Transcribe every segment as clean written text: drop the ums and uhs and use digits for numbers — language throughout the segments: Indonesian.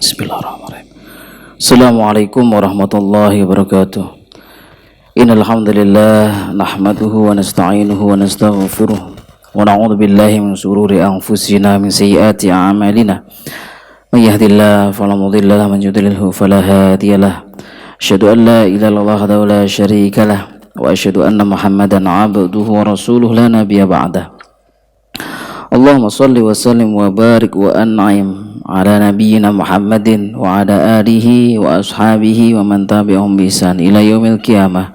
Bismillahirrahmanirrahim. Assalamualaikum warahmatullahi wabarakatuh. Innal hamdalillah nahmaduhu wa nasta'inuhu wa nastaghfiruh wa na'udzu billahi min shururi anfusina min sayyiati a'malina. May yahdihillahu fala mudilla lahu wa man yudlilhu fala hadiyalah. Asyhadu an la ilaha illallah wahdahu la syarika lah wa asyhadu anna Muhammadan 'abduhu wa rasuluhu la nabiyya ba'dah. Allahumma salli wa sallim wa barik wa an'im ala nabiyyina Muhammadin wa ala alihi wa ashabihi wa man tabi'ahum bi ihsan ila yaumil qiyamah.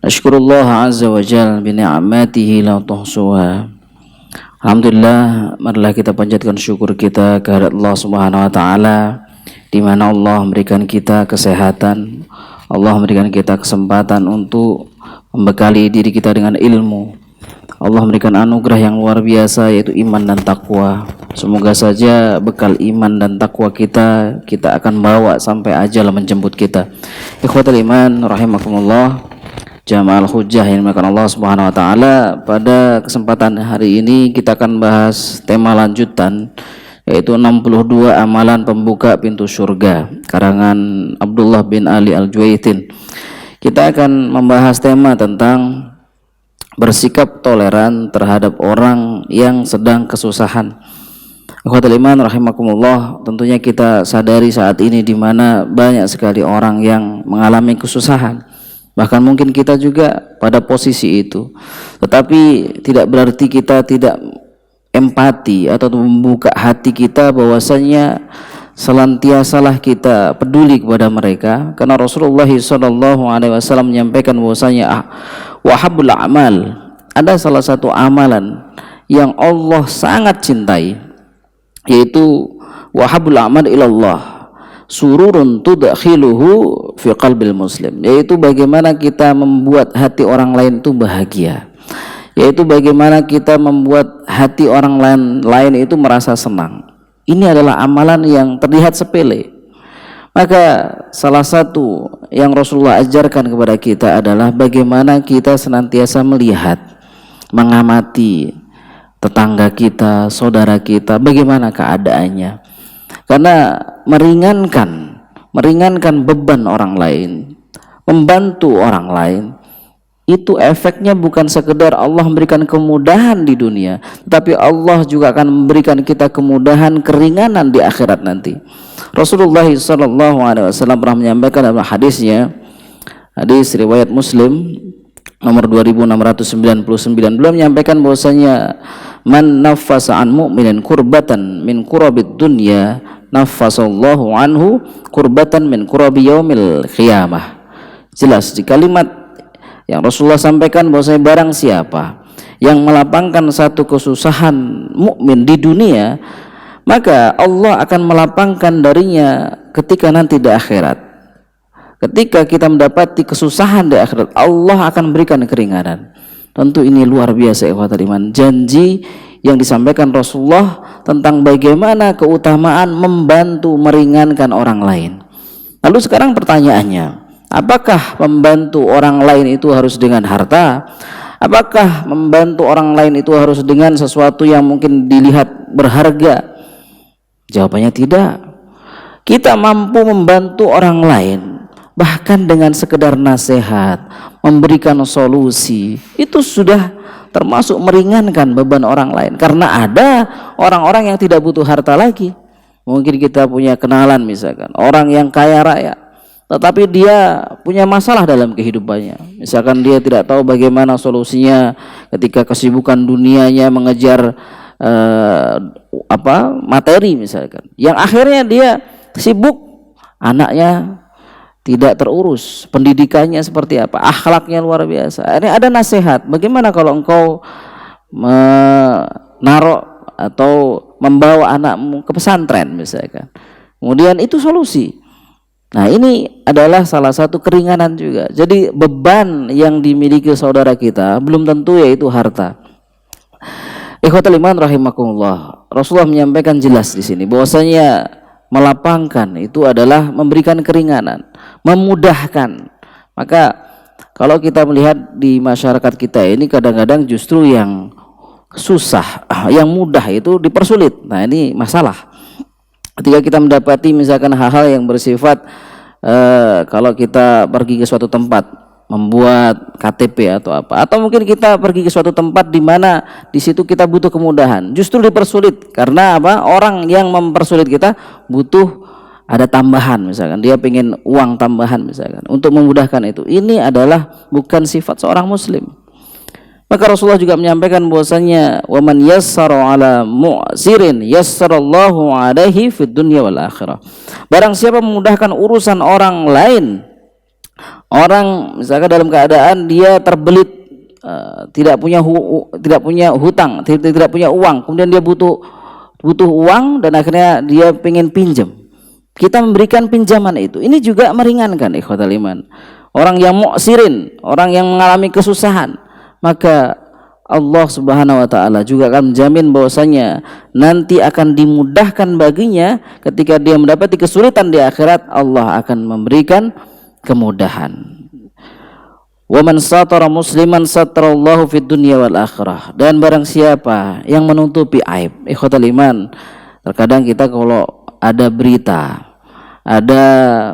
Nashkurullah azza wa jalla bi ni'matihi la tuhsuha. Alhamdulillah, marilah kita panjatkan syukur kita kepada Allah Subhanahu wa taala, di mana Allah memberikan kita kesehatan, Allah memberikan kita kesempatan untuk membekali diri kita dengan ilmu. Allah memberikan anugerah yang luar biasa, yaitu iman dan takwa. Semoga saja bekal iman dan takwa kita akan bawa sampai ajal menjemput kita. Ikhwatul iman rahimakumullah, Jamaah Hujjah yang dimuliakan Allah Subhanahu wa taala, pada kesempatan hari ini kita akan bahas tema lanjutan, yaitu 62 amalan pembuka pintu surga, karangan Abdullah bin Ali Al-Juwaitin. Kita akan membahas tema tentang bersikap toleran terhadap orang yang sedang kesusahan. Ikhwatul iman rahimakumullah, tentunya kita sadari saat ini di mana banyak sekali orang yang mengalami kesusahan. Bahkan mungkin kita juga pada posisi itu. Tetapi tidak berarti kita tidak empati atau membuka hati kita bahwasanya selantiasalah kita peduli kepada mereka, karena Rasulullah SAW menyampaikan bahwasanya wahabul amal, ada salah satu amalan yang Allah sangat cintai, yaitu wahabul amal ilallah sururun tudakhiluhu fi qalbil muslim, yaitu bagaimana kita membuat hati orang lain itu bahagia, yaitu bagaimana kita membuat hati orang lain itu merasa senang. Ini adalah amalan yang terlihat sepele. Maka salah satu yang Rasulullah ajarkan kepada kita adalah bagaimana kita senantiasa melihat, mengamati tetangga kita, saudara kita, bagaimana keadaannya. Karena meringankan beban orang lain, membantu orang lain, itu efeknya bukan sekedar Allah memberikan kemudahan di dunia, tetapi Allah juga akan memberikan kita kemudahan, keringanan di akhirat nanti. Rasulullah SAW pernah menyampaikan dalam hadisnya, hadis riwayat Muslim nomor 2699, beliau menyampaikan bahwasanya man naffasa an mu'minin kurbatan min kurabid dunya naffasallahu anhu kurbatan min kurabi yaumil qiyamah. Jelas di kalimat yang Rasulullah sampaikan bahwasanya barang siapa yang melapangkan satu kesusahan mukmin di dunia, maka Allah akan melapangkan darinya ketika nanti di akhirat. Ketika kita mendapati kesusahan di akhirat, Allah akan berikan keringanan. Tentu ini luar biasa ikhwatul iman, janji yang disampaikan Rasulullah tentang bagaimana keutamaan membantu meringankan orang lain. Lalu sekarang pertanyaannya, apakah membantu orang lain itu harus dengan harta? Apakah membantu orang lain itu harus dengan sesuatu yang mungkin dilihat berharga? Jawabannya tidak. Kita mampu membantu orang lain bahkan dengan sekedar nasihat, memberikan solusi, itu sudah termasuk meringankan beban orang lain. Karena ada orang-orang yang tidak butuh harta lagi. Mungkin kita punya kenalan misalkan orang yang kaya raya, tetapi dia punya masalah dalam kehidupannya. Misalkan dia tidak tahu bagaimana solusinya ketika kesibukan dunianya mengejar materi misalkan, yang akhirnya dia sibuk, anaknya tidak terurus, pendidikannya seperti apa, akhlaknya luar biasa. Ini ada nasihat, bagaimana kalau engkau menaruh atau membawa anakmu ke pesantren misalkan, kemudian itu solusi. Nah, ini adalah salah satu keringanan juga. Jadi beban yang dimiliki saudara kita belum tentu yaitu harta. Ikhwatul iman rahimakumullah, Rasulullah menyampaikan jelas di sini bahwasanya melapangkan itu adalah memberikan keringanan, memudahkan. Maka kalau kita melihat di masyarakat kita ini, kadang-kadang justru yang susah, yang mudah itu dipersulit. Nah, ini masalah. Ketika kita mendapati misalkan hal-hal yang bersifat kalau kita pergi ke suatu tempat membuat KTP atau apa, atau mungkin kita pergi ke suatu tempat di mana di situ kita butuh kemudahan, justru dipersulit karena apa? Orang yang mempersulit kita butuh ada tambahan, misalkan dia pengen uang tambahan misalkan untuk memudahkan itu. Ini adalah bukan sifat seorang muslim. Maka Rasulullah juga menyampaikan bahwasanya wa man yassara ala mu'sirin yassarallahu alaihi fid dunya wal akhirah. Barang siapa memudahkan urusan orang lain, orang misalkan dalam keadaan dia terbelit, tidak punya hutang, tidak punya uang, kemudian dia butuh uang dan akhirnya dia pengen pinjam. Kita memberikan pinjaman itu. Ini juga meringankan ikhwatal iman. Orang yang mu'sirin, orang yang mengalami kesusahan, maka Allah Subhanahu wa taala juga akan menjamin bahwasanya nanti akan dimudahkan baginya ketika dia mendapati kesulitan di akhirat, Allah akan memberikan kemudahan. Wa man satara musliman satarallahu fid dunya wal akhirah. Dan barang siapa yang menutupi aib, ikhwatal iman, terkadang kita kalau ada berita, ada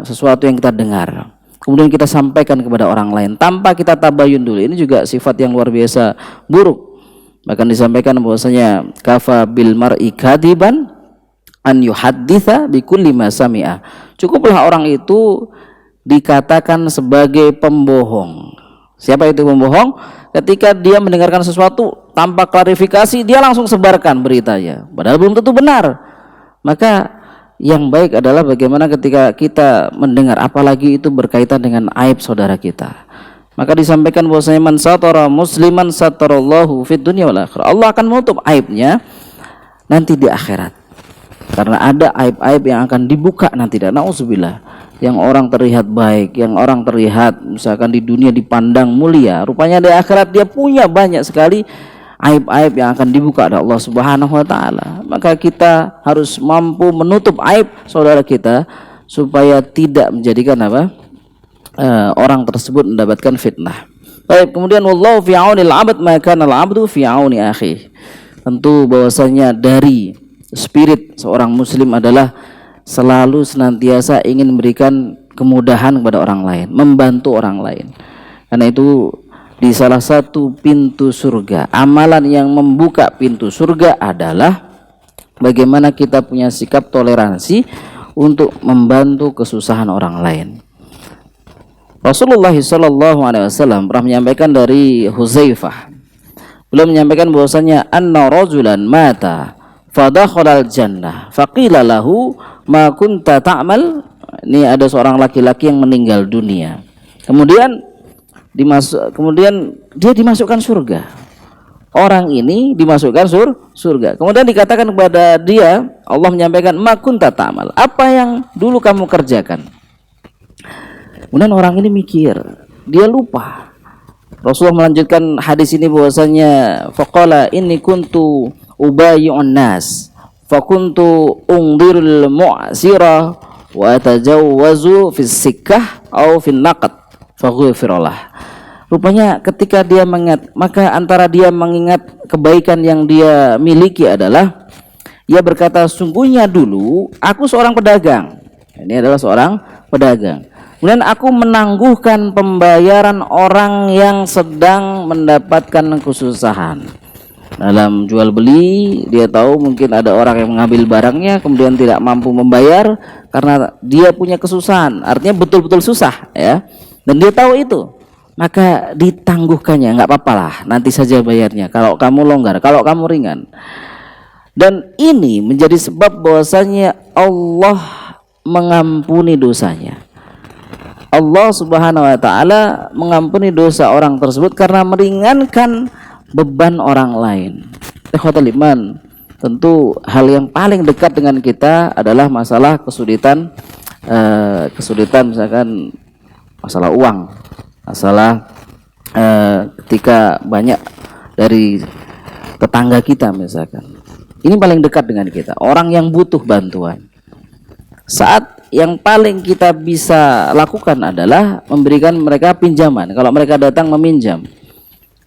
sesuatu yang kita dengar, kemudian kita sampaikan kepada orang lain tanpa kita tabayun dulu, ini juga sifat yang luar biasa buruk. Bahkan disampaikan bahwasanya kafa bil mar'i kadiban an yuhadditha bi kulli ma sami'a. Cukuplah orang itu dikatakan sebagai pembohong. Siapa itu pembohong? Ketika dia mendengarkan sesuatu tanpa klarifikasi, dia langsung sebarkan beritanya, padahal belum tentu benar. Maka yang baik adalah bagaimana ketika kita mendengar, apalagi itu berkaitan dengan aib saudara kita. Maka disampaikan bahwasanya man satara musliman satarallahu fid dunya wal akhirah. Allah akan menutup aibnya nanti di akhirat. Karena ada aib-aib yang akan dibuka nanti, dan nauzubillah, yang orang terlihat baik, yang orang terlihat misalkan di dunia dipandang mulia, rupanya di akhirat dia punya banyak sekali aib-aib yang akan dibuka oleh Allah Subhanahu wa taala. Maka kita harus mampu menutup aib saudara kita supaya tidak menjadikan orang tersebut mendapatkan fitnah. Baik, kemudian wallahu fi aunil 'abd ma kana al-'abdu fi auni akhi. Tentu bahwasanya dari spirit seorang muslim adalah selalu senantiasa ingin memberikan kemudahan kepada orang lain, membantu orang lain. Karena itu di salah satu pintu surga, amalan yang membuka pintu surga adalah bagaimana kita punya sikap toleransi untuk membantu kesusahan orang lain. Rasulullah SAW pernah menyampaikan dari Huzaifah, beliau menyampaikan bahwasanya anna rajulan mata fadakhalal jannah faqila lahu ma kunta ta'mal. Ini ada seorang laki-laki yang meninggal dunia, kemudian dia dimasukkan surga. Orang ini dimasukkan surga. Kemudian dikatakan kepada dia, Allah menyampaikan ma kunta ta'mal, apa yang dulu kamu kerjakan. Kemudian orang ini mikir, dia lupa. Rasulullah melanjutkan hadis ini bahwasanya faqala inni kuntu ubayyi'un nas fa kuntu ungdirul mu'sira wa atajawwazu fis sikkah au fin naqd faghfirullah. Rupanya ketika dia mengingat, maka antara dia mengingat kebaikan yang dia miliki adalah ia berkata, sungguhnya dulu aku seorang pedagang. Ini adalah seorang pedagang. Kemudian aku menangguhkan pembayaran orang yang sedang mendapatkan kesusahan. Dalam jual beli, dia tahu mungkin ada orang yang mengambil barangnya kemudian tidak mampu membayar karena dia punya kesusahan, artinya betul-betul susah ya. Dan dia tahu itu, maka ditangguhkannya, nggak apa-apa lah, nanti saja bayarnya. Kalau kamu longgar, kalau kamu ringan. Dan ini menjadi sebab bahwasanya Allah mengampuni dosanya. Allah Subhanahu wa taala mengampuni dosa orang tersebut karena meringankan beban orang lain. Ikhwatul iman, tentu hal yang paling dekat dengan kita adalah masalah kesulitan misalkan masalah uang, masalah ketika banyak dari tetangga kita misalkan. Ini paling dekat dengan kita, orang yang butuh bantuan. Saat yang paling kita bisa lakukan adalah memberikan mereka pinjaman. Kalau mereka datang meminjam,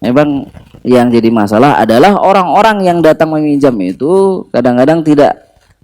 memang yang jadi masalah adalah orang-orang yang datang meminjam itu kadang-kadang tidak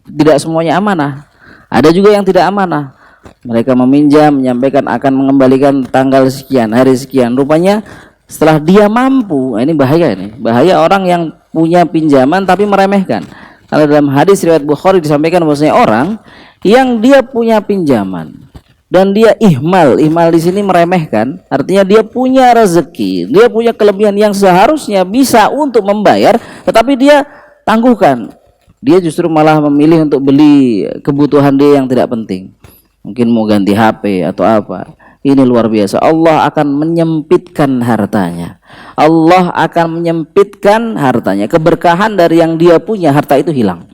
Tidak semuanya amanah. Ada juga yang tidak amanah. Mereka meminjam, menyampaikan akan mengembalikan tanggal sekian, hari sekian. Rupanya setelah dia mampu, nah ini bahaya ini. Bahaya orang yang punya pinjaman tapi meremehkan. Kalau dalam hadis riwayat Bukhari disampaikan bahwasanya orang yang dia punya pinjaman dan dia ihmal di sini meremehkan, artinya dia punya rezeki, dia punya kelebihan yang seharusnya bisa untuk membayar, tetapi dia tangguhkan. Dia justru malah memilih untuk beli kebutuhan dia yang tidak penting. Mungkin mau ganti HP atau apa. Ini luar biasa. Allah akan menyempitkan hartanya. Allah akan menyempitkan hartanya. Keberkahan dari yang dia punya, harta itu hilang.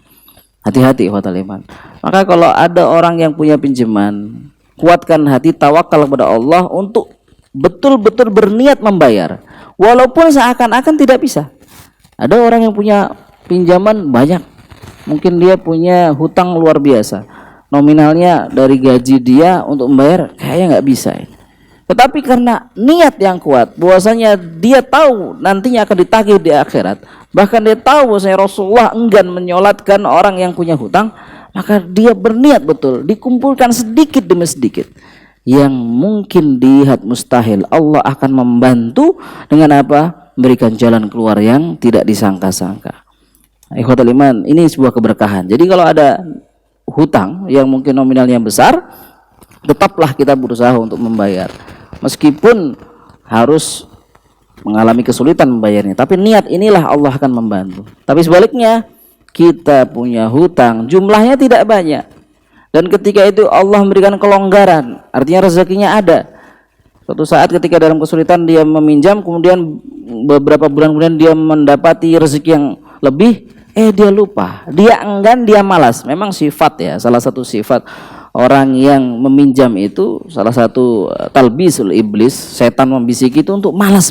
Hati-hati ikhwatal iman. Maka kalau ada orang yang punya pinjaman, kuatkan hati, tawakal kepada Allah untuk betul-betul berniat membayar. Walaupun seakan-akan tidak bisa. Ada orang yang punya pinjaman banyak. Mungkin dia punya hutang luar biasa. Nominalnya dari gaji dia untuk membayar kayaknya nggak bisa. Tetapi karena niat yang kuat, bahwasanya dia tahu nantinya akan ditagih di akhirat. Bahkan dia tahu bahwasanya Rasulullah enggan menyolatkan orang yang punya hutang, maka dia berniat betul, dikumpulkan sedikit demi sedikit. Yang mungkin dilihat mustahil, Allah akan membantu dengan apa? Memberikan jalan keluar yang tidak disangka-sangka. Ikhwatul iman, ini sebuah keberkahan. Jadi kalau ada hutang yang mungkin nominalnya besar, tetaplah kita berusaha untuk membayar, meskipun harus mengalami kesulitan membayarnya. Tapi niat inilah Allah akan membantu. Tapi sebaliknya, kita punya hutang, jumlahnya tidak banyak, dan ketika itu Allah memberikan kelonggaran, artinya rezekinya ada. Suatu saat ketika dalam kesulitan dia meminjam, kemudian beberapa bulan kemudian dia mendapati rezeki yang lebih, dia lupa, dia enggan, dia malas. Memang sifat ya, salah satu sifat orang yang meminjam itu, salah satu talbisul iblis, setan membisiki itu untuk malas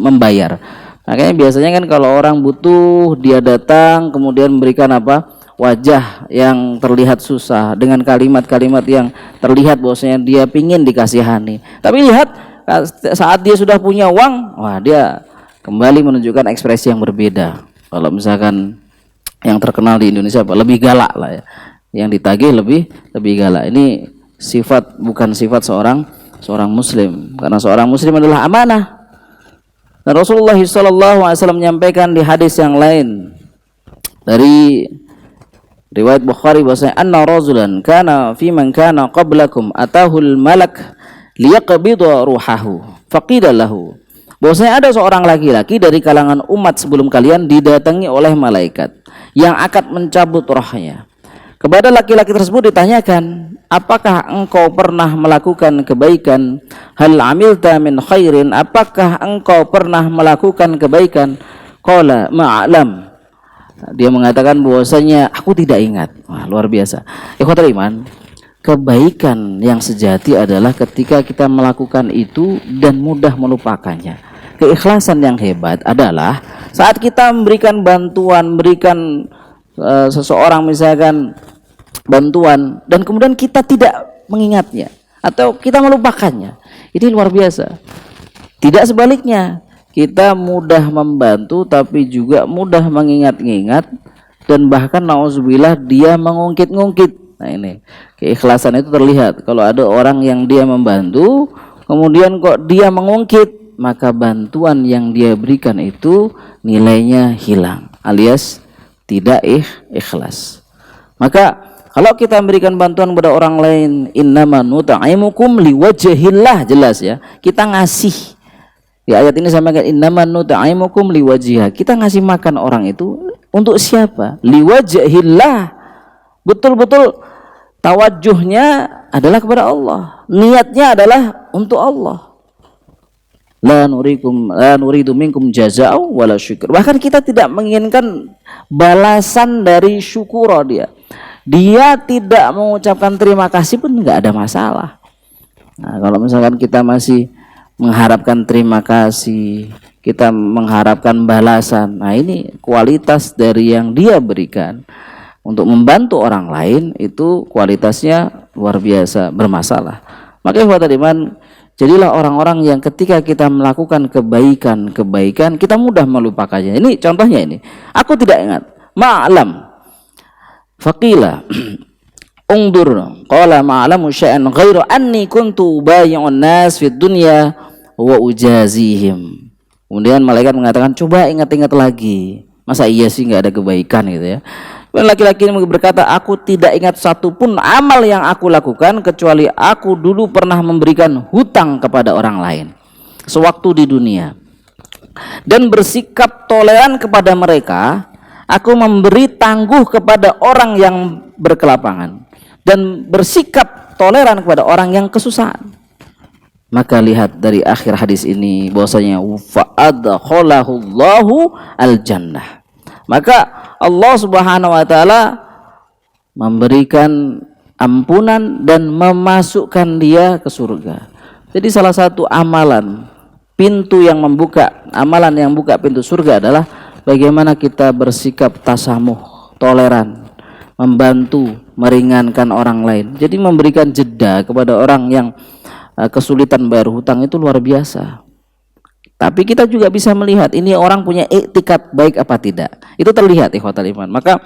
membayar. Makanya biasanya kan kalau orang butuh, dia datang kemudian memberikan apa? Wajah yang terlihat susah dengan kalimat-kalimat yang terlihat bahwasanya dia pingin dikasihani. Tapi lihat saat dia sudah punya uang, wah dia kembali menunjukkan ekspresi yang berbeda. Kalau misalkan yang terkenal di Indonesia apa? Lebih galak lah ya. Yang ditagih lebih galak. Ini sifat, bukan sifat seorang muslim. Karena seorang muslim adalah amanah. Dan Rasulullah SAW menyampaikan di hadis yang lain dari riwayat Bukhari bahwasanya anna rajulan kana fi man kana qablakum atahul malak liyaqbida ruhahu faqila lahu, bahwasanya ada seorang laki-laki dari kalangan umat sebelum kalian didatangi oleh malaikat yang akan mencabut rohnya. Kepada laki-laki tersebut ditanyakan, apakah engkau pernah melakukan kebaikan? Hal amilta min khairin, apakah engkau pernah melakukan kebaikan? Qala ma'alam. Dia mengatakan bahwasanya aku tidak ingat. Wah, luar biasa. Ikhwatul iman, kebaikan yang sejati adalah ketika kita melakukan itu dan mudah melupakannya. Keikhlasan yang hebat adalah saat kita memberikan bantuan, memberikan seseorang misalkan bantuan dan kemudian kita tidak mengingatnya atau kita melupakannya. Ini luar biasa. Tidak sebaliknya, kita mudah membantu tapi juga mudah mengingat-ingat dan bahkan nauzubillah dia mengungkit-ngungkit. Nah ini keikhlasan itu terlihat kalau ada orang yang dia membantu kemudian kok dia mengungkit, maka bantuan yang dia berikan itu nilainya hilang alias tidak ikhlas. Maka kalau kita memberikan bantuan kepada orang lain, innama nut'imukum liwajhillah, jelas ya. Kita ngasih. Di ayat ini sama kan innama nut'imukum liwajhillah. Kita ngasih makan orang itu untuk siapa? Liwajhillah. Betul-betul tawajuhnya adalah kepada Allah. Niatnya adalah untuk Allah. La nuridu minkum jazaa'u wala syukur. Bahkan kita tidak menginginkan balasan dari syukur dia. Dia tidak mengucapkan terima kasih pun nggak ada masalah. Nah, kalau misalkan kita masih mengharapkan terima kasih, kita mengharapkan balasan, nah ini kualitas dari yang dia berikan untuk membantu orang lain itu kualitasnya luar biasa bermasalah. Maka ikhwatul iman, jadilah orang-orang yang ketika kita melakukan kebaikan kita mudah melupakannya. Ini contohnya ini. Aku tidak ingat. Ma'lam. Faqila ungdur qala ma'lamu syai'an ghairu anni kuntu ubayyi'un nas fid dunya wa ujazihim. Kemudian malaikat mengatakan, coba ingat-ingat lagi, masa iya sih nggak ada kebaikan gitu ya. Dan laki-laki ini berkata, aku tidak ingat satupun amal yang aku lakukan kecuali aku dulu pernah memberikan hutang kepada orang lain sewaktu di dunia, dan bersikap toleran kepada mereka. Aku memberi tangguh kepada orang yang berkelapangan dan bersikap toleran kepada orang yang kesusahan. Maka lihat dari akhir hadis ini bahwasanya fa'adkhalahullahu al-jannah. Maka Allah Subhanahu wa taala memberikan ampunan dan memasukkan dia ke surga. Jadi salah satu amalan amalan yang buka pintu surga adalah bagaimana kita bersikap tasamuh, toleran, membantu, meringankan orang lain. Jadi memberikan jeda kepada orang yang kesulitan bayar hutang itu luar biasa. Tapi kita juga bisa melihat ini orang punya iktikad baik apa tidak. Itu terlihat ikhwatal iman. Maka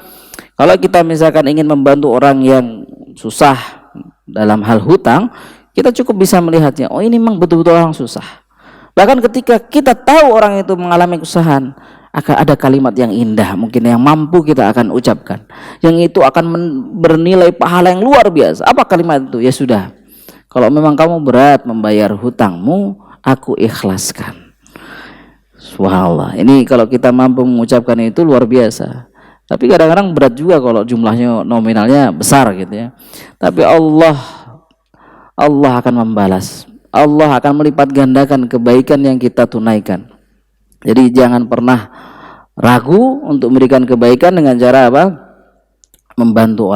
kalau kita misalkan ingin membantu orang yang susah dalam hal hutang, kita cukup bisa melihatnya, oh ini memang betul-betul orang susah. Bahkan ketika kita tahu orang itu mengalami kesusahan, akan ada kalimat yang indah mungkin yang mampu kita akan ucapkan, yang itu akan bernilai pahala yang luar biasa. Apa kalimat itu? Ya sudah, kalau memang kamu berat membayar hutangmu, aku ikhlaskan. Subhanallah. Ini kalau kita mampu mengucapkan itu luar biasa. Tapi kadang-kadang berat juga kalau jumlahnya nominalnya besar gitu ya. Tapi Allah akan membalas. Allah akan melipat gandakan kebaikan yang kita tunaikan. Jadi jangan pernah ragu untuk memberikan kebaikan dengan cara apa? Membantu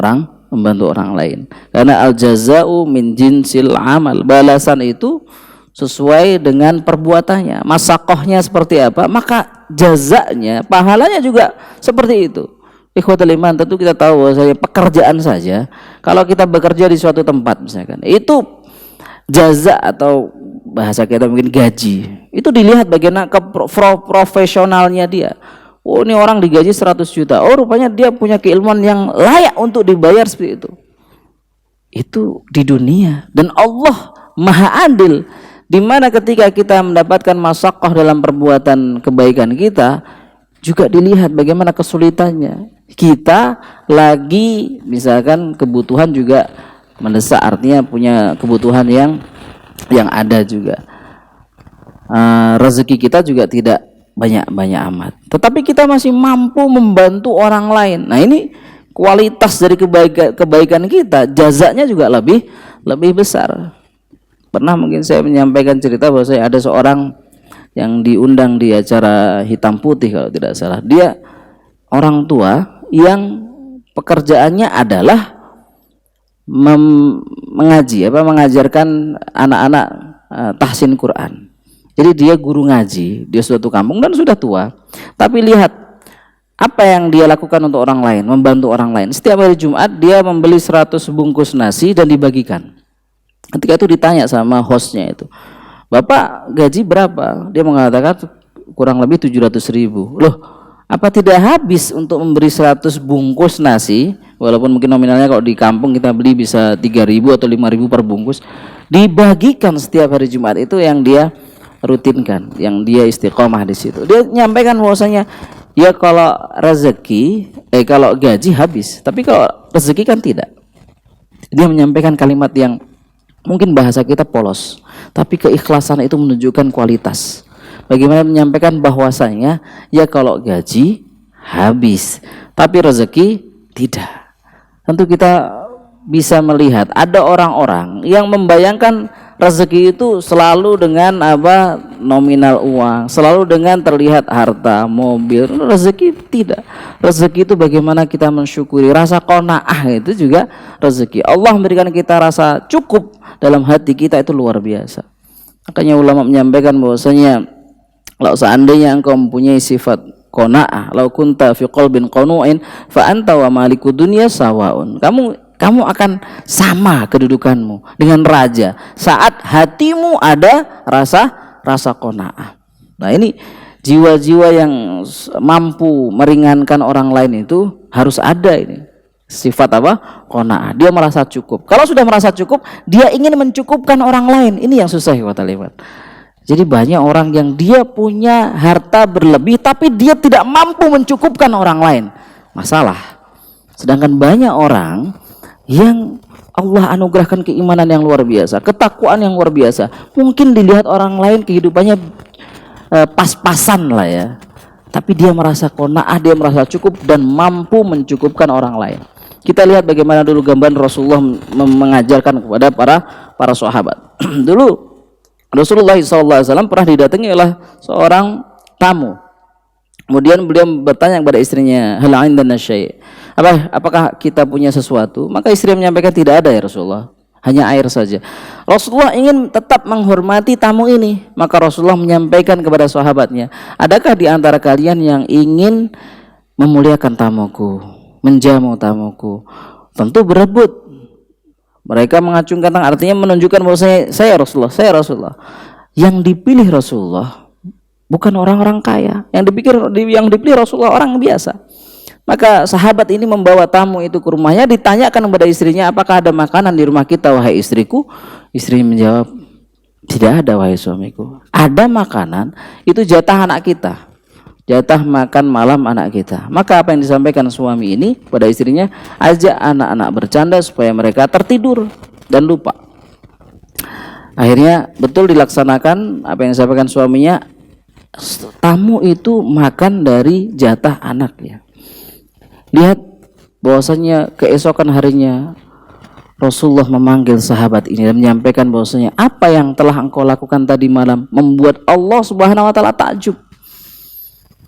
orang lain. Karena al-jaza'u min jinsil amal. Balasan itu sesuai dengan perbuatannya. Masakohnya seperti apa, maka jazanya, pahalanya juga seperti itu. Ikhwatul iman, tentu kita tahu bahwa pekerjaan saja, kalau kita bekerja di suatu tempat misalkan, itu jaza atau bahasa kita mungkin gaji, itu dilihat bagaimana profesionalnya dia. Oh ini orang digaji 100 juta, oh rupanya dia punya keilmuan yang layak untuk dibayar seperti itu. Itu di dunia. Dan Allah maha adil, di mana ketika kita mendapatkan masakoh dalam perbuatan kebaikan kita, juga dilihat bagaimana kesulitannya. Kita lagi misalkan kebutuhan juga mendesak, artinya punya kebutuhan yang ada juga. Rezeki kita juga tidak banyak amat, tetapi kita masih mampu membantu orang lain. Nah ini kualitas dari kebaikan kita, jazanya juga lebih besar. Pernah mungkin saya menyampaikan cerita bahwa saya ada seorang yang diundang di acara hitam putih kalau tidak salah. Dia orang tua yang pekerjaannya adalah mengajarkan anak-anak tahsin Quran. Jadi dia guru ngaji di suatu kampung dan sudah tua. Tapi lihat apa yang dia lakukan untuk orang lain, membantu orang lain. Setiap hari Jumat dia membeli 100 bungkus nasi dan dibagikan. Ketika itu ditanya sama hostnya itu, Bapak gaji berapa? Dia mengatakan kurang lebih 700.000. Loh, apa tidak habis untuk memberi 100 bungkus nasi? Walaupun mungkin nominalnya kalau di kampung kita beli bisa 3.000 atau 5.000 per bungkus, dibagikan setiap hari Jumat. Itu yang dia rutinkan, yang dia istiqomah di situ. Dia nyampaikan bahwasanya ya kalau rezeki, kalau gaji habis, tapi kalau rezeki kan tidak. Dia menyampaikan kalimat yang mungkin bahasa kita polos, tapi keikhlasan itu menunjukkan kualitas. Bagaimana menyampaikan bahwasanya ya kalau gaji habis, tapi rezeki tidak. Tentu kita bisa melihat ada orang-orang yang membayangkan rezeki itu selalu dengan apa, nominal uang, selalu dengan terlihat harta, mobil. Rezeki tidak. Rezeki itu bagaimana kita mensyukuri, rasa qanaah itu juga rezeki. Allah memberikan kita rasa cukup dalam hati kita, itu luar biasa. Makanya ulama menyampaikan bahwasanya kalau seandainya engkau mempunyai sifat qanaah, lau kunta fi qalbin qanu'in fa anta wa malikud dunya sawaun. Kamu akan sama kedudukanmu dengan raja saat hatimu ada rasa qanaah. Nah, ini jiwa-jiwa yang mampu meringankan orang lain itu harus ada ini. Sifat apa? Qanaah. Dia merasa cukup. Kalau sudah merasa cukup, dia ingin mencukupkan orang lain. Ini yang susah ikhwatal iman. Jadi banyak orang yang dia punya harta berlebih tapi dia tidak mampu mencukupkan orang lain. Masalah. Sedangkan banyak orang yang Allah anugerahkan keimanan yang luar biasa, ketakwaan yang luar biasa. Mungkin dilihat orang lain kehidupannya pas-pasan lah ya. Tapi dia merasa qanaah, dia merasa cukup dan mampu mencukupkan orang lain. Kita lihat bagaimana dulu gambaran Rasulullah mengajarkan kepada para sahabat. Dulu Rasulullah SAW pernah didatangi oleh seorang tamu. Kemudian beliau bertanya kepada istrinya, hal indana syai'? Apakah kita punya sesuatu? Maka istri menyampaikan, tidak ada ya Rasulullah, hanya air saja. Rasulullah ingin tetap menghormati tamu ini, maka Rasulullah menyampaikan kepada sahabatnya, adakah di antara kalian yang ingin memuliakan tamuku, menjamu tamuku? Tentu berebut. Mereka mengacungkan tangan, artinya menunjukkan bahwa saya Rasulullah. Yang dipilih Rasulullah bukan orang-orang kaya, yang dipilih Rasulullah orang biasa. Maka sahabat ini membawa tamu itu ke rumahnya, ditanyakan kepada istrinya, apakah ada makanan di rumah kita wahai istriku? Istri menjawab, tidak ada wahai suamiku. Ada makanan, itu jatah anak kita, jatah makan malam anak kita. Maka apa yang disampaikan suami ini pada istrinya, ajak anak-anak bercanda supaya mereka tertidur dan lupa. Akhirnya betul dilaksanakan apa yang disampaikan suaminya. Tamu itu makan dari jatah anaknya. Lihat bahwasanya keesokan harinya Rasulullah memanggil sahabat ini dan menyampaikan bahwasanya apa yang telah engkau lakukan tadi malam membuat Allah Subhanahu wa taala takjub.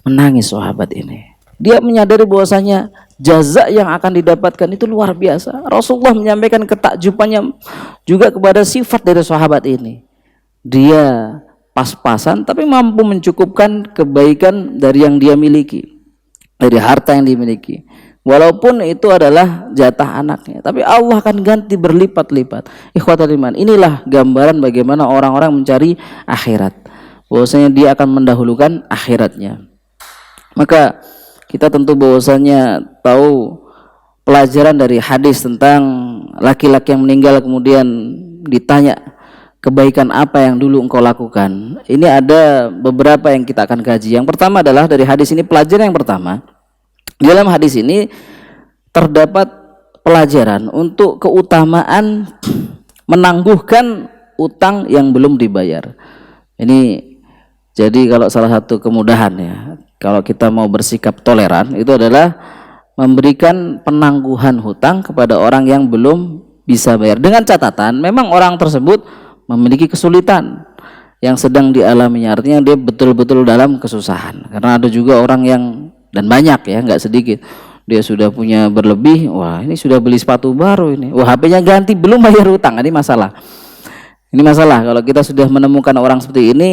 Menangis sahabat ini. Dia menyadari bahwasanya jaza yang akan didapatkan itu luar biasa. Rasulullah menyampaikan ketakjubannya juga kepada sifat dari sahabat ini. Dia pas-pasan tapi mampu mencukupkan kebaikan dari yang dia miliki, dari harta yang dimiliki. Walaupun itu adalah jatah anaknya, tapi Allah akan ganti berlipat-lipat. Ikhwatul iman, inilah gambaran bagaimana orang-orang mencari akhirat. Bahwasanya dia akan mendahulukan akhiratnya. Maka kita tentu bahwasanya tahu pelajaran dari hadis tentang laki-laki yang meninggal kemudian ditanya kebaikan apa yang dulu engkau lakukan. Ini ada beberapa yang kita akan kaji. Yang pertama adalah dari hadis ini, pelajaran yang pertama, dalam hadis ini terdapat pelajaran untuk keutamaan menangguhkan utang yang belum dibayar. Ini jadi kalau salah satu kemudahan ya, kalau kita mau bersikap toleran itu adalah memberikan penangguhan hutang kepada orang yang belum bisa bayar, dengan catatan memang orang tersebut memiliki kesulitan yang sedang dialaminya, artinya dia betul-betul dalam kesusahan. Karena ada juga orang yang, dan banyak ya, nggak sedikit, dia sudah punya berlebih, wah ini sudah beli sepatu baru ini, wah HP-nya ganti belum bayar hutang. Ini masalah. Ini masalah kalau kita sudah menemukan orang seperti ini.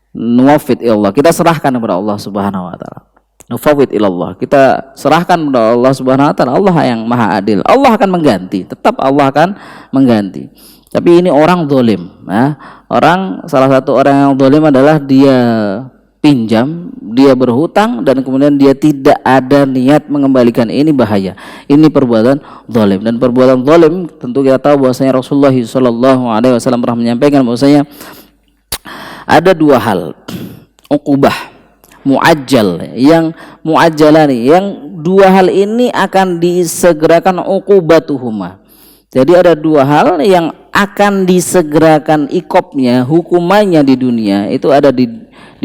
Nuwafid ilallah, kita serahkan kepada Allah Subhanahu wa taala. Nufawid ilallah, kita serahkan kepada Allah Subhanahu wa taala. Allah yang Maha Adil. Allah akan mengganti, tetap Allah akan mengganti. Tapi ini orang zalim, nah, salah satu orang yang zalim adalah dia pinjam, dia berhutang dan kemudian dia tidak ada niat mengembalikan. Ini bahaya. Ini perbuatan zalim, dan perbuatan zalim tentu kita tahu bahwasanya Rasulullah SAW pernah menyampaikan bahwasanya ada dua hal uqubah muajjal, yang muajjalani, yang dua hal ini akan disegerakan uqubatuhuma. Jadi ada dua hal yang akan disegerakan ikopnya, hukumannya di dunia itu ada di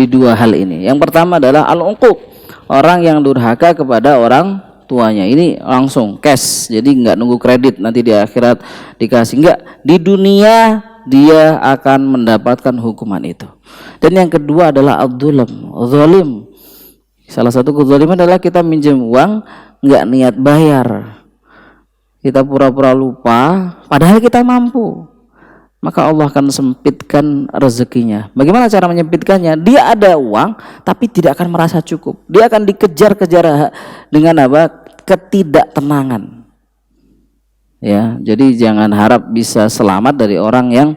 dua hal ini. Yang pertama adalah al-uquq, orang yang durhaka kepada orang tuanya. Ini langsung cash, jadi nggak nunggu kredit nanti di akhirat dikasih, enggak, di dunia dia akan mendapatkan hukuman itu. Dan yang kedua adalah ad-dzulm, zalim. Salah satu kezaliman adalah kita minjem uang nggak niat bayar, kita pura-pura lupa padahal kita mampu, maka Allah akan sempitkan rezekinya. Bagaimana cara menyempitkannya? Dia ada uang tapi tidak akan merasa cukup, dia akan dikejar-kejar dengan apa? Ketidaktenangan. Ya, jadi jangan harap bisa selamat dari orang yang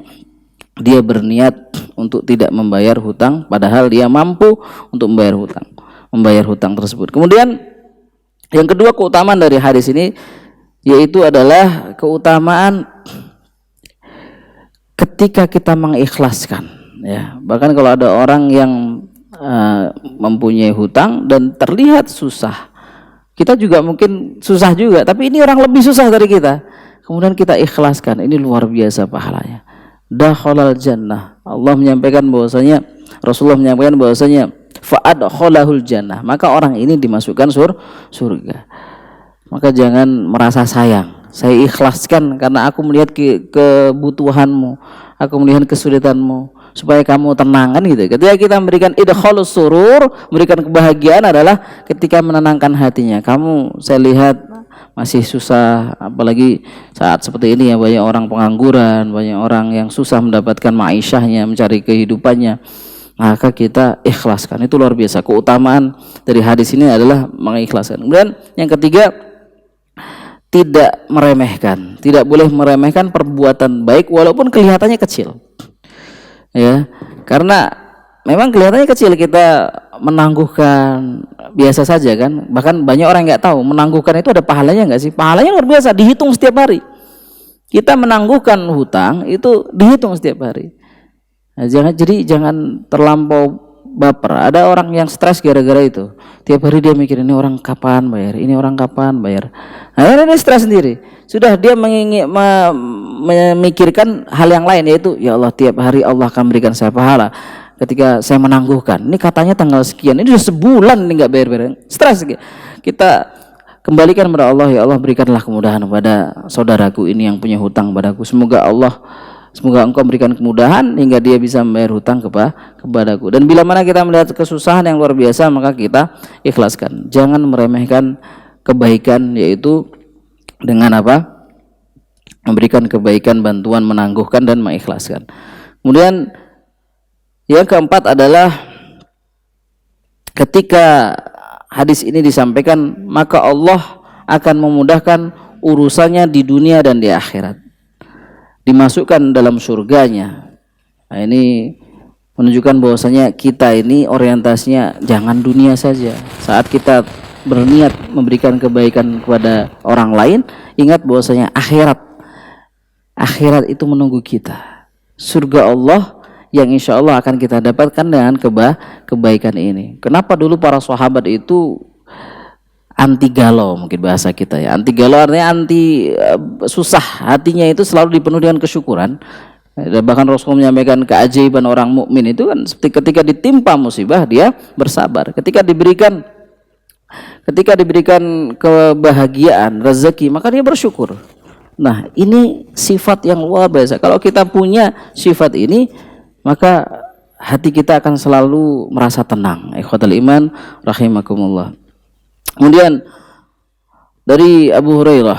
dia berniat untuk tidak membayar hutang padahal dia mampu untuk membayar hutang tersebut. Kemudian Yang kedua keutamaan dari hadis ini yaitu adalah keutamaan ketika kita mengikhlaskan, ya. Bahkan kalau ada orang yang mempunyai hutang dan terlihat susah, kita juga mungkin susah juga, tapi ini orang lebih susah dari kita, kemudian kita ikhlaskan, ini luar biasa pahalanya. Dakhalal jannah. Allah menyampaikan bahwasanya, Rasulullah menyampaikan bahwasanya fa'adkhalahul jannah, maka orang ini dimasukkan surga. Maka jangan merasa sayang, saya ikhlaskan karena aku melihat kebutuhanmu, aku melihat kesulitanmu, supaya kamu tenang, kan gitu. Ketika kita memberikan idkhalus surur, memberikan kebahagiaan adalah ketika menenangkan hatinya. Kamu, saya lihat masih susah, apalagi saat seperti ini ya, banyak orang pengangguran, banyak orang yang susah mendapatkan ma'isyahnya, mencari kehidupannya. Maka kita ikhlaskan, itu luar biasa. Keutamaan dari hadis ini adalah mengikhlaskan. Kemudian yang ketiga, tidak meremehkan, tidak boleh meremehkan perbuatan baik walaupun kelihatannya kecil, ya. Karena memang kelihatannya kecil, kita menangguhkan biasa saja kan. Bahkan banyak orang nggak tahu menangguhkan itu ada pahalanya nggak sih? Pahalanya luar biasa, dihitung setiap hari. Kita menangguhkan hutang itu dihitung setiap hari. Nah, jangan terlampau baper. Ada orang yang stres gara-gara itu. Tiap hari dia mikir, ini orang kapan bayar, ini orang kapan bayar. Nah, ini stres sendiri. Sudah dia memikirkan hal yang lain, yaitu ya Allah, tiap hari Allah akan berikan saya pahala ketika saya menangguhkan. Ini katanya tanggal sekian, ini sudah sebulan ini nggak bayar-bayar. Stres. Kita kembalikan kepada Allah, ya Allah berikanlah kemudahan kepada saudaraku ini yang punya hutang padaku. Semoga Engkau berikan kemudahan hingga dia bisa membayar hutang kepadaku. Dan bila mana kita melihat kesusahan yang luar biasa, maka kita ikhlaskan. Jangan meremehkan kebaikan, yaitu dengan apa? Memberikan kebaikan, bantuan, menangguhkan dan mengikhlaskan. Kemudian yang keempat adalah ketika hadis ini disampaikan, maka Allah akan memudahkan urusannya di dunia dan di akhirat, dimasukkan dalam surganya. Nah, ini menunjukkan bahwasanya kita ini orientasinya jangan dunia saja. Saat kita berniat memberikan kebaikan kepada orang lain, ingat bahwasanya akhirat itu menunggu kita. Surga Allah yang insya Allah akan kita dapatkan dengan kebaikan ini. Kenapa dulu para sahabat itu anti galau, mungkin bahasa kita ya. Anti galau artinya anti susah, hatinya itu selalu dipenuhi dengan kesyukuran. Bahkan Rasulullah menyampaikan keajaiban orang mukmin itu kan ketika ditimpa musibah dia bersabar. Ketika diberikan kebahagiaan, rezeki, maka dia bersyukur. Nah, ini sifat yang luar biasa. Kalau kita punya sifat ini, maka hati kita akan selalu merasa tenang. Ikhwatul iman rahimakumullah. Kemudian dari Abu Hurairah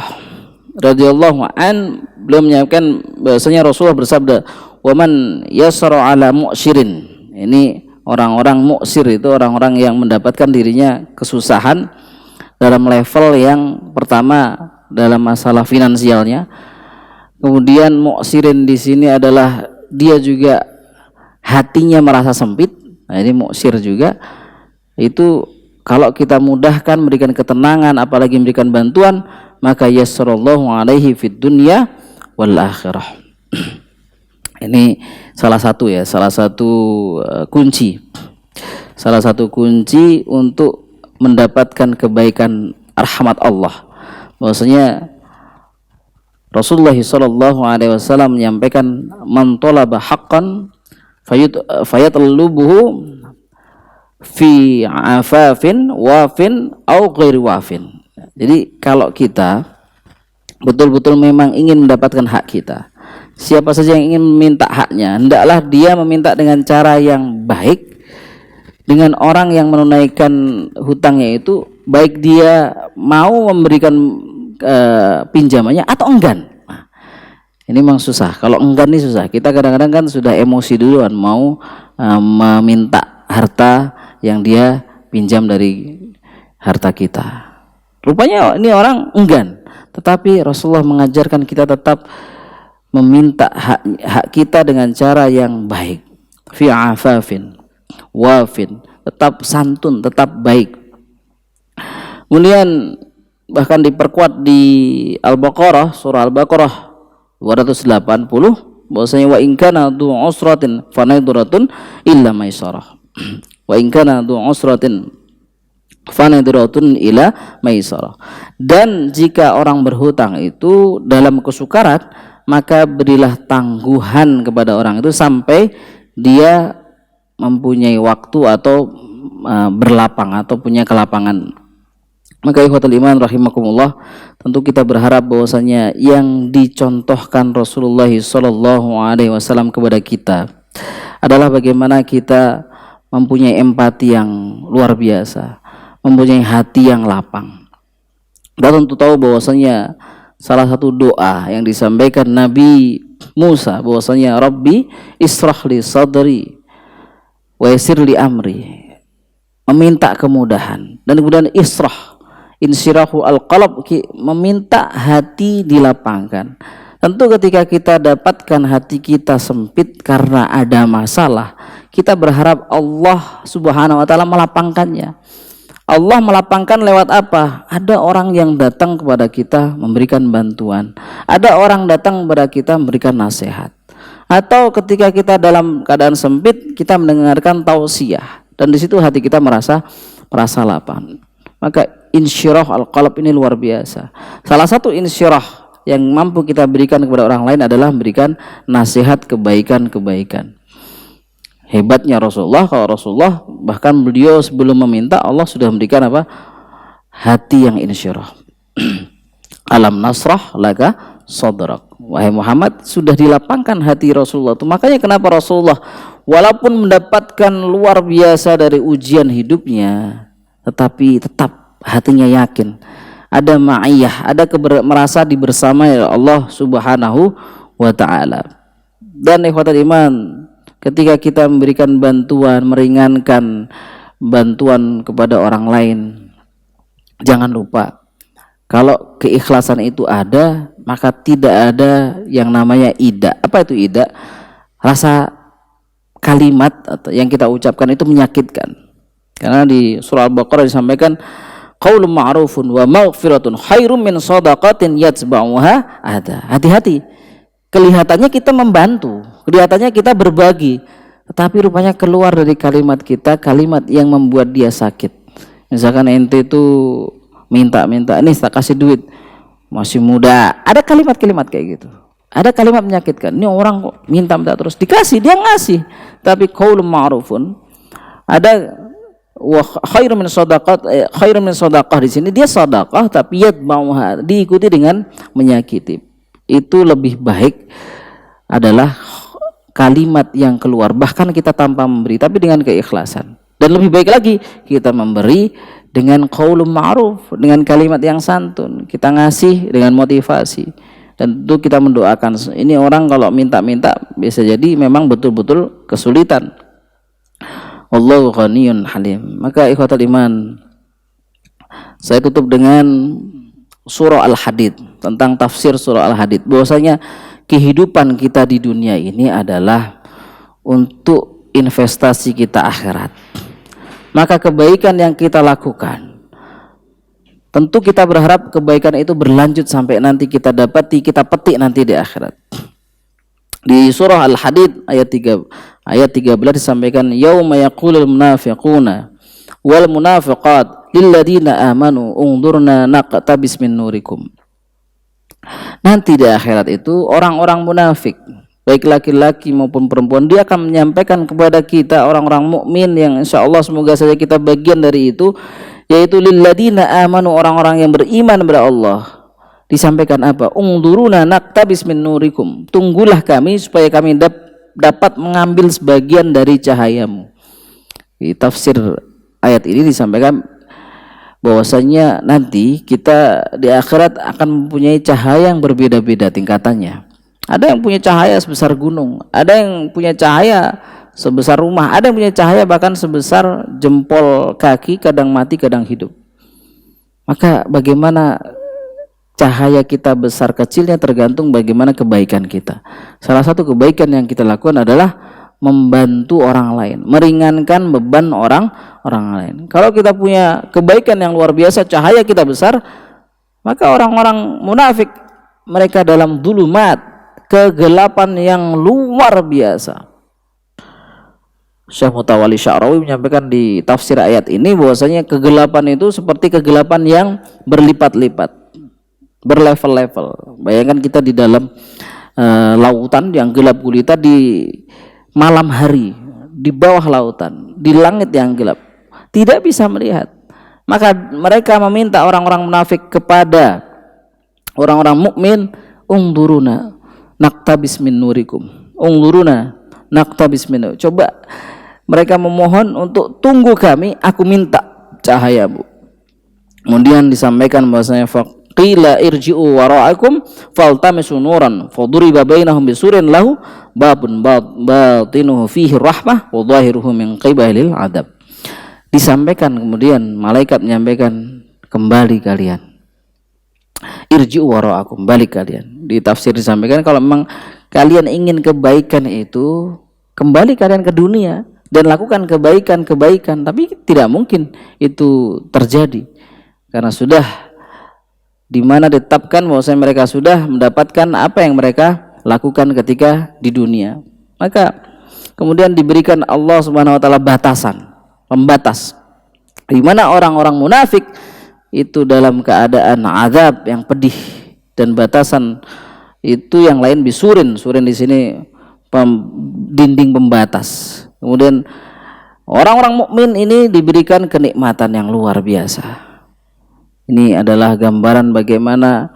radhiyallahu an, beliau menyampaikan bahwasanya Rasulullah bersabda, "Wa man yasra 'ala mu'sirin." Ini orang-orang mu'sir itu orang-orang yang mendapatkan dirinya kesusahan dalam level yang pertama dalam masalah finansialnya. Kemudian mu'sirin di sini adalah dia juga hatinya merasa sempit. Nah, ini mu'sir juga. Itu kalau kita mudahkan, memberikan ketenangan, apalagi memberikan bantuan, maka yassarallahu alaihi fid dunya wal akhirah. Ini salah satu kunci. Salah satu kunci untuk mendapatkan kebaikan rahmat Allah. Bahwasanya Rasulullah sallallahu alaihi wasallam menyampaikan, man talaba haqqan fayatlubuhu fi afafin wafin au ghairi wafin. Jadi kalau kita betul-betul memang ingin mendapatkan hak kita, siapa saja yang ingin meminta haknya, hendaklah dia meminta dengan cara yang baik, dengan orang yang menunaikan hutangnya itu, baik dia mau memberikan pinjamannya atau enggan. Nah, ini memang susah. Kalau enggan ini susah. Kita kadang-kadang kan sudah emosi duluan mau meminta harta yang dia pinjam dari harta kita. Rupanya ini orang enggan, tetapi Rasulullah mengajarkan kita tetap meminta hak kita dengan cara yang baik. Fi afafin wafin, tetap santun, tetap baik. Kemudian bahkan diperkuat di Al-Baqarah, surah Al-Baqarah 280, bahwasanya wa in kana du usratin fanadratun illa maisarah. Wa in kana du usratin fanadratun ila maisarah. Dan jika orang berhutang itu dalam kesukaran, maka berilah tangguhan kepada orang itu sampai dia mempunyai waktu atau berlapang atau punya kelapangan. Maka ikhwatul iman rahimakumullah, tentu kita berharap bahwasanya yang dicontohkan Rasulullah sallallahu alaihi wasallam kepada kita adalah bagaimana kita mempunyai empati yang luar biasa, mempunyai hati yang lapang. Kita tentu tahu bahwasanya salah satu doa yang disampaikan Nabi Musa bahwasanya Rabbi israh li sadri wa yassir li amri, meminta kemudahan, dan kemudian israh insyirahu al-qalb, meminta hati dilapangkan. Tentu ketika kita dapatkan hati kita sempit karena ada masalah, kita berharap Allah Subhanahu wa taala melapangkannya. Allah melapangkan lewat apa? Ada orang yang datang kepada kita memberikan bantuan, ada orang datang kepada kita memberikan nasihat, atau ketika kita dalam keadaan sempit kita mendengarkan tausiah, dan di situ hati kita merasa lapang. Maka insyirah al-qalb ini luar biasa. Salah satu insyirah yang mampu kita berikan kepada orang lain adalah memberikan nasihat kebaikan-kebaikan. Hebatnya Rasulullah, kalau Rasulullah bahkan beliau sebelum meminta, Allah sudah memberikan apa? Hati yang insyirah. Alam nasrah laka sadrak. Wahai Muhammad, sudah dilapangkan hati Rasulullah itu. Makanya kenapa Rasulullah walaupun mendapatkan luar biasa dari ujian hidupnya, tetapi tetap hatinya yakin, ada ma'iyah, ada merasa dibersamai Allah Subhanahu wa taala. Dan ikhwatul iman, ketika kita memberikan bantuan, meringankan bantuan kepada orang lain, jangan lupa kalau keikhlasan itu ada, maka tidak ada yang namanya ida. Apa itu ida? Rasa kalimat atau yang kita ucapkan itu menyakitkan. Karena di surah Al-Baqarah disampaikan qaulun ma'rufun wa maghfiratun khairum min shadaqatin yatba'uha adza. Hati-hati. Kelihatannya kita membantu, kelihatannya kita berbagi, tetapi rupanya keluar dari kalimat kita kalimat yang membuat dia sakit. Misalkan ente itu minta-minta, nih tak kasih duit, masih muda. Ada kalimat-kalimat kayak gitu. Ada kalimat menyakitkan. Ini orang kok minta-minta terus, dikasih, dia ngasih. Tapi qaulun ma'rufun, ada wa khairum min shadaqah, di sini dia sedekah tapi yatba'uha, diikuti dengan menyakiti. Itu lebih baik adalah kalimat yang keluar bahkan kita tanpa memberi tapi dengan keikhlasan, dan lebih baik lagi kita memberi dengan qaulun ma'ruf, dengan kalimat yang santun, kita ngasih dengan motivasi. Dan tentu kita mendoakan, ini orang kalau minta-minta bisa jadi memang betul-betul kesulitan. Wallahu ghaniyun halim. Maka ikhwatul iman, saya tutup dengan surah Al-Hadid, tentang tafsir surah Al-Hadid, bahwasanya kehidupan kita di dunia ini adalah untuk investasi kita akhirat. Maka kebaikan yang kita lakukan, tentu kita berharap kebaikan itu berlanjut sampai nanti kita dapati, kita petik nanti di akhirat. Di surah Al-Hadid ayat 13 disampaikan, yauma yaqulul munafiquna wal munafiqat lilladzina amanu ungdurna naqtabis min nurikum. Nanti di akhirat itu orang-orang munafik, baik laki-laki maupun perempuan, dia akan menyampaikan kepada kita orang-orang mukmin yang insyaallah semoga saja kita bagian dari itu, yaitu lilladzina amanu, orang-orang yang beriman kepada Allah. Disampaikan apa? Ungduruna naqtabis min nurikum, tunggulah kami supaya kami dapat mengambil sebagian dari cahayamu. Di tafsir ayat ini disampaikan bahwasanya nanti kita di akhirat akan mempunyai cahaya yang berbeda-beda tingkatannya. Ada yang punya cahaya sebesar gunung, ada yang punya cahaya sebesar rumah, ada yang punya cahaya bahkan sebesar jempol kaki, kadang mati kadang hidup. Maka bagaimana cahaya kita besar kecilnya tergantung bagaimana kebaikan kita. Salah satu kebaikan yang kita lakukan adalah membantu orang lain, meringankan beban orang lain. Kalau kita punya kebaikan yang luar biasa, cahaya kita besar, maka orang-orang munafik mereka dalam dulumat, kegelapan yang luar biasa. Syekh Mutawalli Sya'rawi menyampaikan di tafsir ayat ini bahwasanya kegelapan itu seperti kegelapan yang berlipat-lipat, berlevel-level. Bayangkan kita di dalam lautan yang gelap gulita di malam hari, di bawah lautan, di langit yang gelap, tidak bisa melihat. Maka mereka meminta orang-orang munafik kepada orang-orang mukmin, ungduruna naktabis min nurikum, ungduruna naktabis min. Coba mereka memohon untuk tunggu kami, aku minta cahayamu. Kemudian disampaikan bahwasanya qila irji'u wara'akum faltamisu nuran faduriba bainahum bisurin lahu babun batinuhu fihi rahmah wa dhahiruhu min qibalil adab. Disampaikan kemudian malaikat menyampaikan, kembali kalian, irji'u wara'akum, balik kalian. Di tafsir disampaikan kalau memang kalian ingin kebaikan itu, kembali kalian ke dunia dan lakukan kebaikan-kebaikan. Tapi tidak mungkin itu terjadi karena sudah di mana ditetapkan bahwasanya mereka sudah mendapatkan apa yang mereka lakukan ketika di dunia. Maka kemudian diberikan Allah Subhanahu wa taala batasan, pembatas, di mana orang-orang munafik itu dalam keadaan azab yang pedih, dan batasan itu yang lain bisurin, surin di sini dinding pembatas. Kemudian orang-orang mukmin ini diberikan kenikmatan yang luar biasa. Ini adalah gambaran bagaimana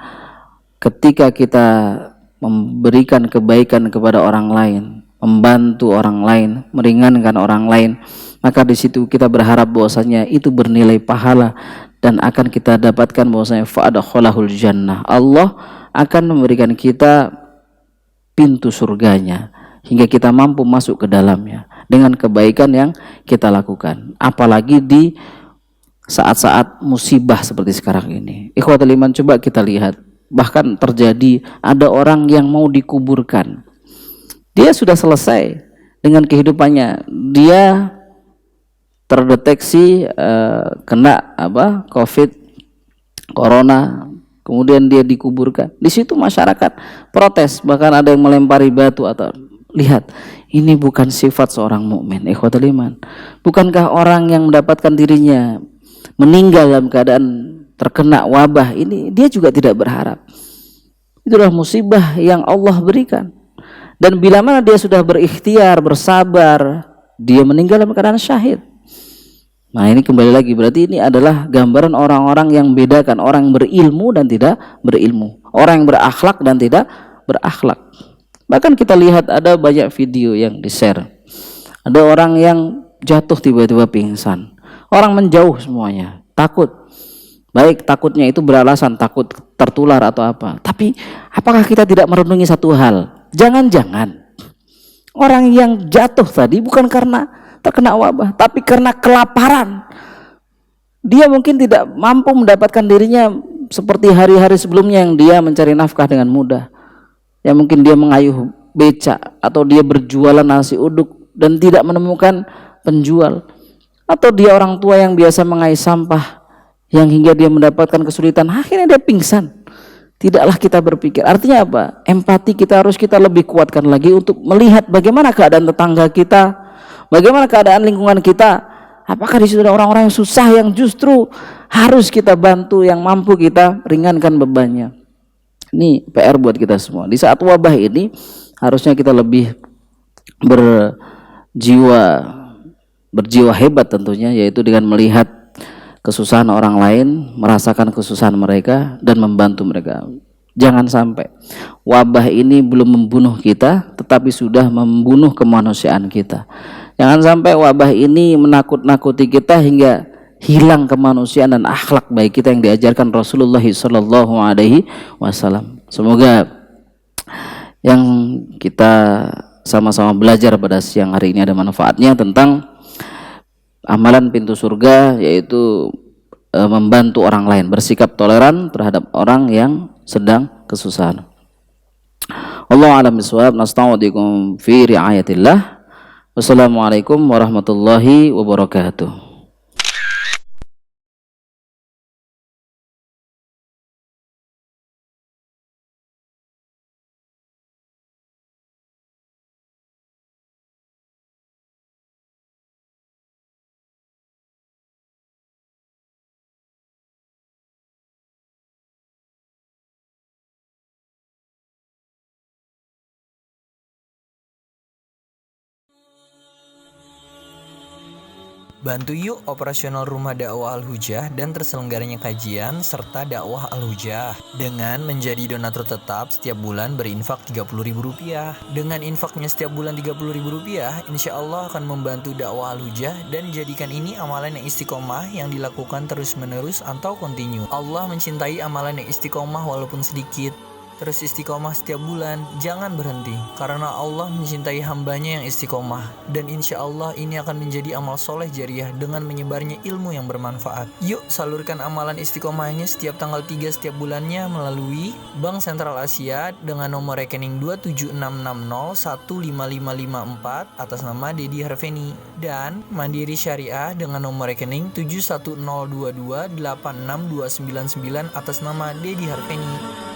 ketika kita memberikan kebaikan kepada orang lain, membantu orang lain, meringankan orang lain, maka di situ kita berharap bahwasanya itu bernilai pahala dan akan kita dapatkan bahwasanya fa'adkhalahul jannah. Allah akan memberikan kita pintu surganya hingga kita mampu masuk ke dalamnya dengan kebaikan yang kita lakukan. Apalagi di saat-saat musibah seperti sekarang ini. Ikhwatul iman, coba kita lihat, bahkan terjadi ada orang yang mau dikuburkan. Dia sudah selesai dengan kehidupannya. Dia terdeteksi kena COVID, corona, kemudian dia dikuburkan. Di situ masyarakat protes, bahkan ada yang melempari batu. Atau lihat, ini bukan sifat seorang mukmin. Ikhwatul iman, bukankah orang yang mendapatkan dirinya meninggal dalam keadaan terkena wabah ini, dia juga tidak berharap. Itulah musibah yang Allah berikan. Dan bila mana dia sudah berikhtiar, bersabar, dia meninggal dalam keadaan syahid. Nah, ini kembali lagi, berarti ini adalah gambaran orang-orang yang membedakan orang yang berilmu dan tidak berilmu, orang yang berakhlak dan tidak berakhlak. Bahkan kita lihat ada banyak video yang di-share, ada orang yang jatuh tiba-tiba pingsan, orang menjauh semuanya, takut. Baik, takutnya itu beralasan takut tertular atau apa. Tapi apakah kita tidak merenungi satu hal? Jangan-jangan orang yang jatuh tadi bukan karena terkena wabah, tapi karena kelaparan. Dia mungkin tidak mampu mendapatkan dirinya seperti hari-hari sebelumnya yang dia mencari nafkah dengan mudah. Ya mungkin dia mengayuh beca atau dia berjualan nasi uduk dan tidak menemukan penjual. Atau dia orang tua yang biasa mengais sampah yang hingga dia mendapatkan kesulitan, akhirnya dia pingsan. Tidaklah kita berpikir. Artinya apa? Empati kita harus kita lebih kuatkan lagi untuk melihat bagaimana keadaan tetangga kita, bagaimana keadaan lingkungan kita. Apakah di situ ada orang-orang yang susah yang justru harus kita bantu, yang mampu kita ringankan bebannya. Ini PR buat kita semua. Di saat wabah ini harusnya kita lebih berjiwa hebat tentunya, yaitu dengan melihat kesusahan orang lain, merasakan kesusahan mereka dan membantu mereka. Jangan sampai wabah ini belum membunuh kita, tetapi sudah membunuh kemanusiaan kita. Jangan sampai wabah ini menakut-nakuti kita hingga hilang kemanusiaan dan akhlak baik kita yang diajarkan Rasulullah SAW. Semoga yang kita sama-sama belajar pada siang hari ini ada manfaatnya tentang amalan pintu surga, yaitu membantu orang lain, bersikap toleran terhadap orang yang sedang kesusahan. Wallahu a'lam bishawab. Nasta'udikum fi ri'ayatillah. Wassalamualaikum warahmatullahi wabarakatuh. Bantu yuk operasional rumah dakwah Al-Hujah dan terselenggaranya kajian serta dakwah Al-Hujah dengan menjadi donatur tetap setiap bulan berinfak Rp30.000. Dengan infaknya setiap bulan Rp30.000, insya Allah akan membantu dakwah Al-Hujah dan jadikan ini amalan yang istiqomah yang dilakukan terus-menerus atau kontinu. Allah mencintai amalan yang istiqomah walaupun sedikit. Terus istiqomah setiap bulan, jangan berhenti, karena Allah mencintai hambanya yang istiqomah, dan insya Allah ini akan menjadi amal soleh jariah dengan menyebarnya ilmu yang bermanfaat. Yuk salurkan amalan istiqomahnya setiap tanggal 3 setiap bulannya melalui Bank Sentral Asia dengan nomor rekening 27660155554 atas nama Dedi Harveni, dan Mandiri Syariah dengan nomor rekening 71022862999 atas nama Dedi Harveni.